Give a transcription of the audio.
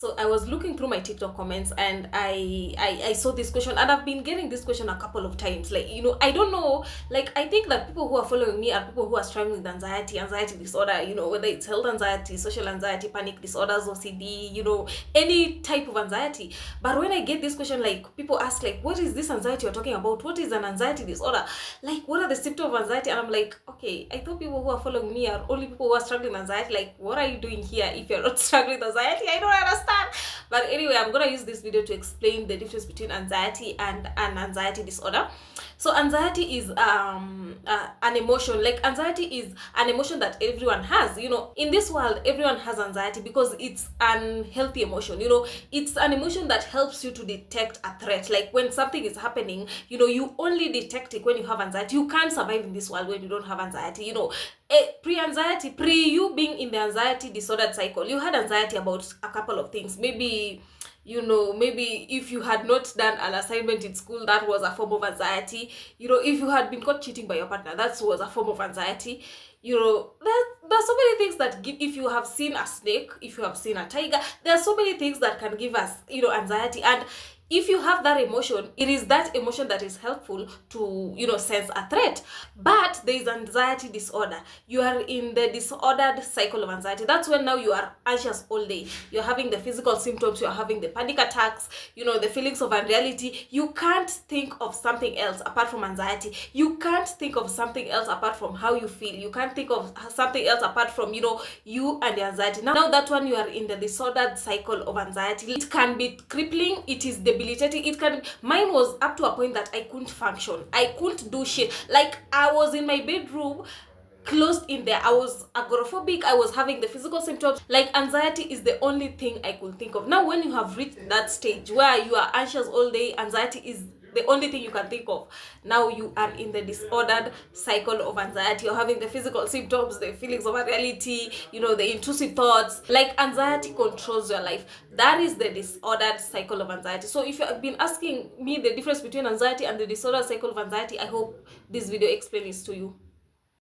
So I was looking through my TikTok comments and I saw this question, and I've been getting this question a couple of times. Like, I don't know, like I think that people who are following me are people who are struggling with anxiety disorder, whether it's health anxiety, social anxiety, panic disorders, OCD, any type of anxiety. But when I get this question, like people ask like, what is this anxiety you're talking about? What is an anxiety disorder? Like, what are the symptoms of anxiety? And I'm like, okay, I thought people who are following me are only people who are struggling with anxiety. Like, what are you doing here if you're not struggling with anxiety? I don't understand. But anyway, I'm gonna use this video to explain the difference between anxiety and an anxiety disorder. So anxiety is an emotion. Like, anxiety is an emotion that everyone has. In this world, everyone has anxiety because it's an healthy emotion. It's an emotion that helps you to detect a threat. Like, when something is happening, you only detect it when you have anxiety. You can't survive in this world when you don't have anxiety. Pre-anxiety, pre you being in the anxiety disordered cycle, you had anxiety about a couple of things. Maybe if you had not done an assignment in school, that was a form of anxiety. If you had been caught cheating by your partner, that was a form of anxiety. There's so many things that give. If you have seen a snake, if you have seen a tiger, there are so many things that can give us anxiety. And if you have that emotion, it is that emotion that is helpful to sense a threat. But there is anxiety disorder. You are in the disordered cycle of anxiety. That's when now you are anxious all day. You're having the physical symptoms, you're having the panic attacks, the feelings of unreality. You can't think of something else apart from anxiety. You can't think of something else apart from how you feel. You can't think of something else apart from you and the anxiety. Now that one, you are in the disordered cycle of anxiety. It can be crippling, it is debilitating. Mine was up to a point that I couldn't function, I couldn't do shit. Like, I was in my bedroom closed in there. I was agoraphobic. I was having the physical symptoms. Like, anxiety is the only thing I could think of. Now, when you have reached that stage where you are anxious all day, anxiety is the only thing you can think of. Now you are in the disordered cycle of anxiety. You're having the physical symptoms, the feelings of unreality, the intrusive thoughts. Like, anxiety controls your life. That is the disordered cycle of anxiety. So if you have been asking me the difference between anxiety and the disordered cycle of anxiety, I hope this video explains to you.